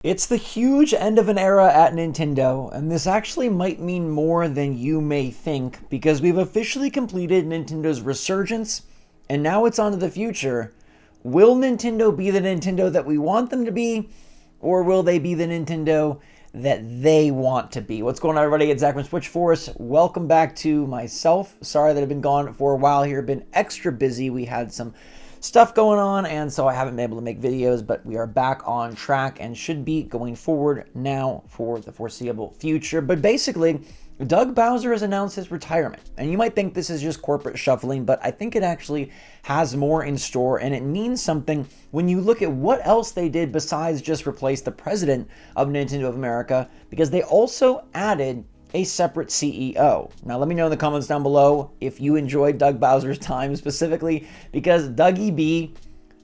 It's the huge end of an era at Nintendo, and this actually might mean more than you may think because we've officially completed Nintendo's resurgence, and now it's on to the future. Will Nintendo be the Nintendo that we want them to be, or will they be the Nintendo that they want to be? What's going on, everybody? It's Zach from SwitchForce. Welcome back to myself. Sorry that I've been gone for a while here. Been extra busy. We had some stuff going on, and so I haven't been able to make videos, but we are back on track and should be going forward now for the foreseeable future. But basically, Doug Bowser has announced his retirement, and you might think this is just corporate shuffling, but I think it actually has more in store, and it means something when you look at what else they did besides just replace the president of Nintendo of America, because they also added a separate CEO. Now, let me know in the comments down below if you enjoyed Doug Bowser's time specifically, because Dougie B,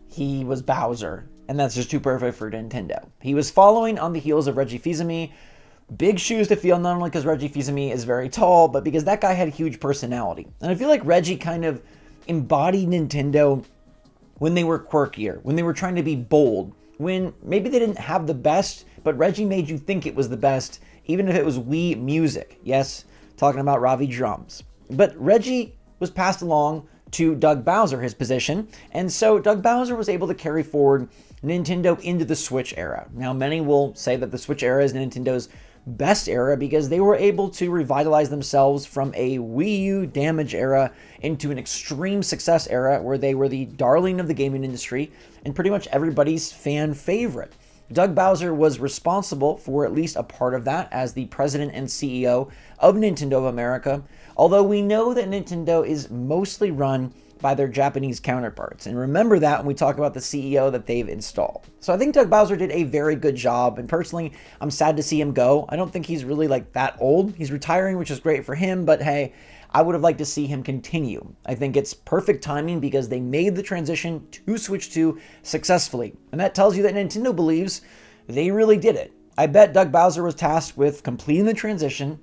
he was Bowser, and that's just too perfect for Nintendo. He was following on the heels of Reggie Fils-Aimé. Big shoes to fill, not only because Reggie Fils-Aimé is very tall, but because that guy had huge personality. And I feel like Reggie kind of embodied Nintendo when they were quirkier, when they were trying to be bold, when maybe they didn't have the best, but Reggie made you think it was the best, even if it was Wii music. Yes, talking about Ravi drums. But Reggie was passed along to Doug Bowser, his position, and so Doug Bowser was able to carry forward Nintendo into the Switch era. Now, many will say that the Switch era is Nintendo's best era because they were able to revitalize themselves from a Wii U damage era into an extreme success era where they were the darling of the gaming industry and pretty much everybody's fan favorite. Doug Bowser was responsible for at least a part of that as the president and CEO of Nintendo of America, although we know that Nintendo is mostly run by their Japanese counterparts. And remember that when we talk about the CEO that they've installed. So I think Doug Bowser did a very good job, and personally, I'm sad to see him go. I don't think he's really like that old. He's retiring, which is great for him, but hey, I would have liked to see him continue. I think it's perfect timing because they made the transition to Switch 2 successfully. And that tells you that Nintendo believes they really did it. I bet Doug Bowser was tasked with completing the transition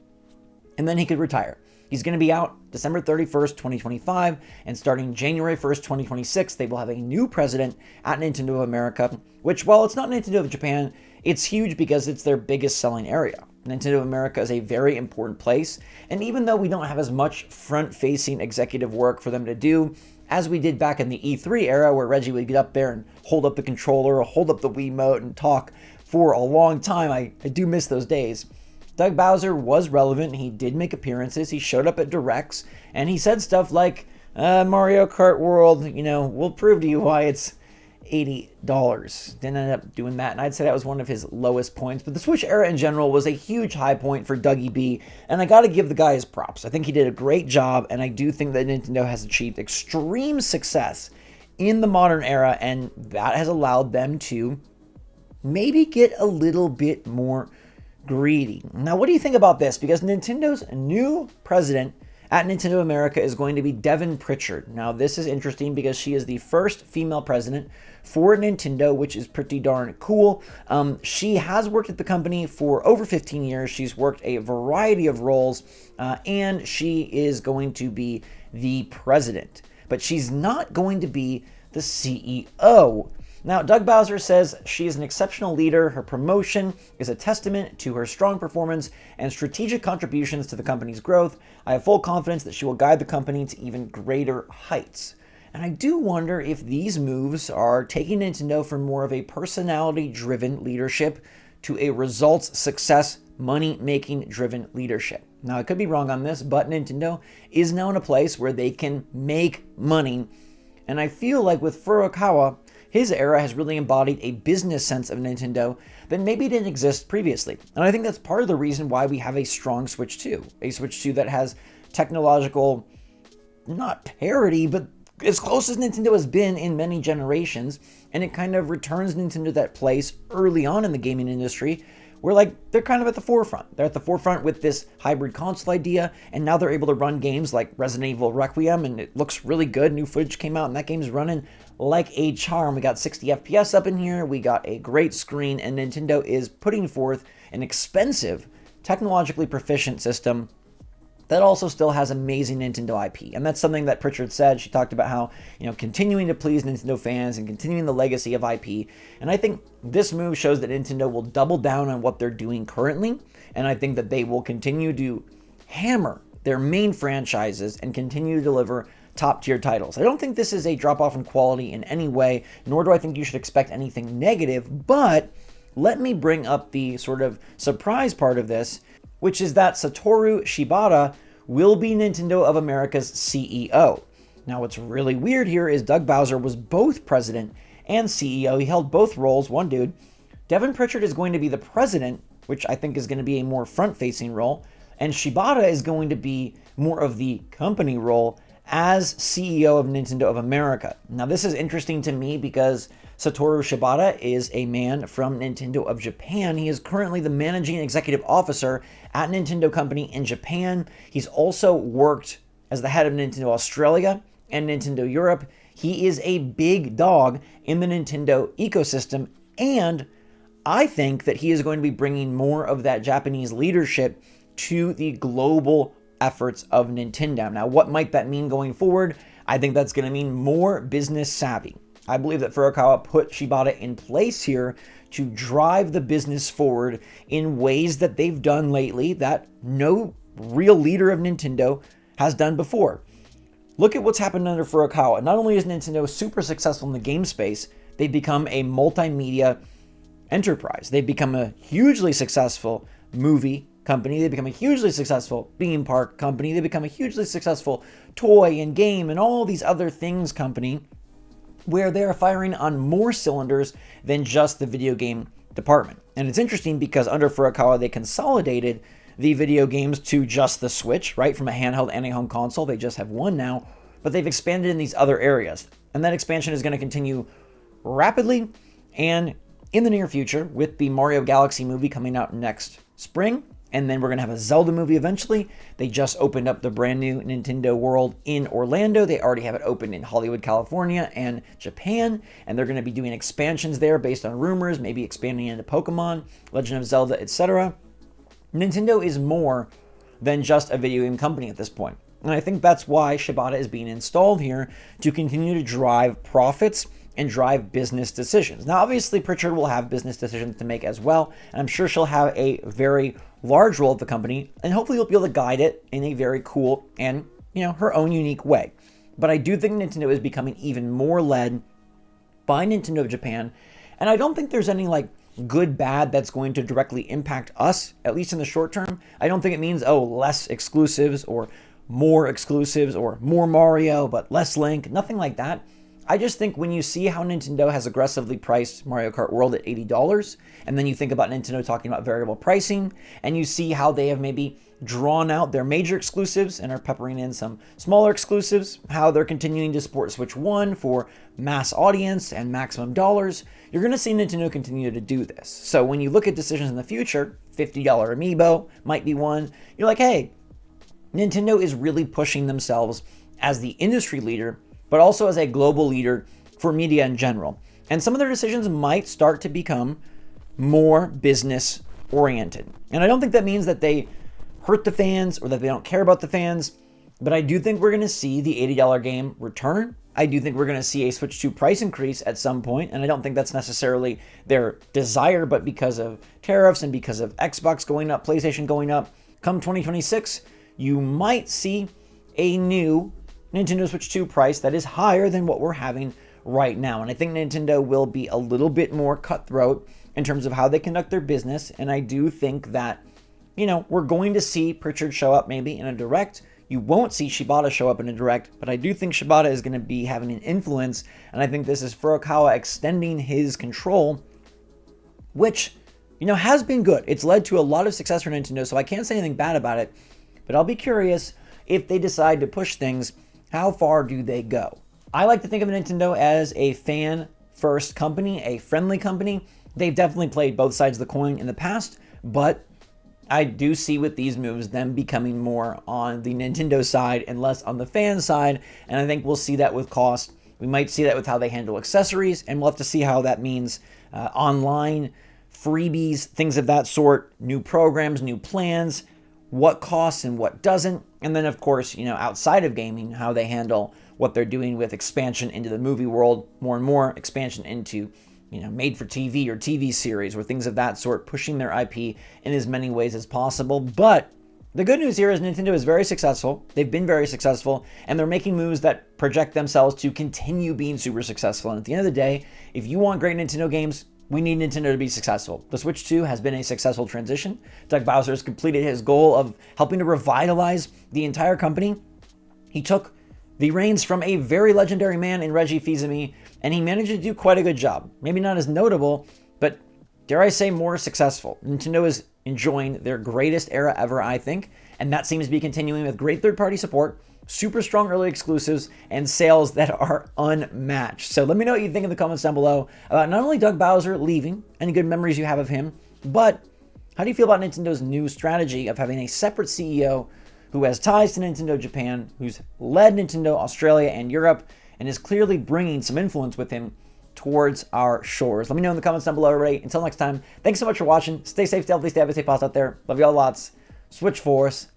and then he could retire. He's going to be out December 31st, 2025, and starting January 1st, 2026, they will have a new president at Nintendo of America, which, while it's not Nintendo of Japan, it's huge because it's their biggest selling area. Nintendo of America is a very important place, and even though we don't have as much front-facing executive work for them to do as we did back in the E3 era, where Reggie would get up there and hold up the controller or hold up the Wiimote and talk for a long time, I do miss those days. Doug Bowser was relevant. He did make appearances. He showed up at directs, and he said stuff like, Mario Kart World, we'll prove to you why it's $80. Didn't end up doing that, and I'd say that was one of his lowest points. But the Switch era in general was a huge high point for Dougie B, and I gotta give the guy his props. I think he did a great job, and I do think that Nintendo has achieved extreme success in the modern era, and that has allowed them to maybe get a little bit more greedy. Now, what do you think about this? Because Nintendo's new president at Nintendo America is going to be Devon Pritchard. Now, this is interesting because she is the first female president for Nintendo, which is pretty darn cool. She has worked at the company for over 15 years. She's worked a variety of roles, and she is going to be the president. But she's not going to be the CEO. Now, Doug Bowser says she is an exceptional leader. Her promotion is a testament to her strong performance and strategic contributions to the company's growth. I have full confidence that she will guide the company to even greater heights. And I do wonder if these moves are taking Nintendo from more of a personality-driven leadership to a results, success, money-making driven leadership. Now, I could be wrong on this, but Nintendo is now in a place where they can make money. And I feel like with Furukawa, his era has really embodied a business sense of Nintendo that maybe didn't exist previously. And I think that's part of the reason why we have a strong Switch 2. A Switch 2 that has technological, not parity, but as close as Nintendo has been in many generations. And it kind of returns Nintendo to that place early on in the gaming industry where they're kind of at the forefront. They're at the forefront with this hybrid console idea, and now they're able to run games like Resident Evil Requiem, and it looks really good. New footage came out, and that game's running like a charm. We got 60 FPS up in here, we got a great screen, and Nintendo is putting forth an expensive, technologically proficient system that also still has amazing Nintendo IP. And that's something that Pritchard said. She talked about how, continuing to please Nintendo fans and continuing the legacy of IP. And I think this move shows that Nintendo will double down on what they're doing currently. And I think that they will continue to hammer their main franchises and continue to deliver top tier titles. I don't think this is a drop off in quality in any way, nor do I think you should expect anything negative, but let me bring up the sort of surprise part of this, which is that Satoru Shibata will be Nintendo of America's CEO. Now, what's really weird here is Doug Bowser was both president and CEO. He held both roles, one dude. Devon Pritchard is going to be the president, which I think is going to be a more front-facing role, and Shibata is going to be more of the company role as CEO of Nintendo of America. Now, this is interesting to me because Satoru Shibata is a man from Nintendo of Japan. He is currently the managing executive officer at Nintendo Company in Japan. He's also worked as the head of Nintendo Australia and Nintendo Europe. He is a big dog in the Nintendo ecosystem, and I think that he is going to be bringing more of that Japanese leadership to the global efforts of Nintendo. Now, what might that mean going forward? I think that's going to mean more business savvy. I believe that Furukawa put Shibata in place here to drive the business forward in ways that they've done lately that no real leader of Nintendo has done before. Look at what's happened under Furukawa. Not only is Nintendo super successful in the game space, they've become a multimedia enterprise. They've become a hugely successful movie company. They become a hugely successful theme park company. They become a hugely successful toy and game and all these other things company, where they're firing on more cylinders than just the video game department. And it's interesting because under Furukawa, they consolidated the video games to just the Switch, right? From a handheld and a home console. They just have one now, but they've expanded in these other areas. And that expansion is going to continue rapidly and in the near future with the Mario Galaxy movie coming out next spring. And then we're going to have a Zelda movie eventually. They just opened up the brand new Nintendo World in Orlando. They already have it open in Hollywood, California, and Japan. And they're going to be doing expansions there based on rumors, maybe expanding into Pokemon, Legend of Zelda, etc. Nintendo is more than just a video game company at this point. And I think that's why Shibata is being installed here to continue to drive profits and drive business decisions. Now, obviously, Pritchard will have business decisions to make as well, and I'm sure she'll have a very large role at the company, and hopefully you'll be able to guide it in a very cool and, her own unique way. But I do think Nintendo is becoming even more led by Nintendo of Japan, and I don't think there's any, good, bad that's going to directly impact us, at least in the short term. I don't think it means, less exclusives or more Mario, but less Link, nothing like that. I just think when you see how Nintendo has aggressively priced Mario Kart World at $80, and then you think about Nintendo talking about variable pricing, and you see how they have maybe drawn out their major exclusives and are peppering in some smaller exclusives, how they're continuing to support Switch 1 for mass audience and maximum dollars, you're going to see Nintendo continue to do this. So when you look at decisions in the future, $50 Amiibo might be one, you're like, hey, Nintendo is really pushing themselves as the industry leader, but also as a global leader for media in general. And some of their decisions might start to become more business oriented. And I don't think that means that they hurt the fans or that they don't care about the fans, but I do think we're going to see the $80 game return. I do think we're going to see a Switch 2 price increase at some point, and I don't think that's necessarily their desire, but because of tariffs and because of Xbox going up, PlayStation going up, come 2026, you might see a new Nintendo Switch 2 price that is higher than what we're having right now. And I think Nintendo will be a little bit more cutthroat in terms of how they conduct their business. And I do think that, we're going to see Pritchard show up maybe in a direct. You won't see Shibata show up in a direct, but I do think Shibata is going to be having an influence. And I think this is Furukawa extending his control, which, has been good. It's led to a lot of success for Nintendo, so I can't say anything bad about it. But I'll be curious if they decide to push things. How far do they go? I like to think of Nintendo as a fan-first company, a friendly company. They've definitely played both sides of the coin in the past, but I do see with these moves them becoming more on the Nintendo side and less on the fan side, and I think we'll see that with cost. We might see that with how they handle accessories, and we'll have to see how that means online, freebies, things of that sort, new programs, new plans. what costs and what doesn't. And then, of course, outside of gaming, how they handle what they're doing with expansion into the movie world, more and more expansion into, made for TV or TV series or things of that sort, pushing their IP in as many ways as possible. But the good news here is Nintendo is very successful. They've been very successful, and they're making moves that project themselves to continue being super successful. And at the end of the day, if you want great Nintendo games, we need Nintendo to be successful. The Switch 2 has been a successful transition. Doug Bowser has completed his goal of helping to revitalize the entire company. He took the reins from a very legendary man in Reggie Fils-Aimé, and he managed to do quite a good job. Maybe not as notable, but dare I say more successful. Nintendo is enjoying their greatest era ever, I think, and that seems to be continuing with great third-party support, super strong early exclusives, and sales that are unmatched. So let me know what you think in the comments down below about not only Doug Bowser leaving, any good memories you have of him, but how do you feel about Nintendo's new strategy of having a separate CEO who has ties to Nintendo Japan, who's led Nintendo Australia and Europe, and is clearly bringing some influence with him towards our shores? Let me know in the comments down below, everybody. Until next time, thanks so much for watching. Stay safe, stay healthy, stay happy, stay positive out there. Love you all lots. SwitchForce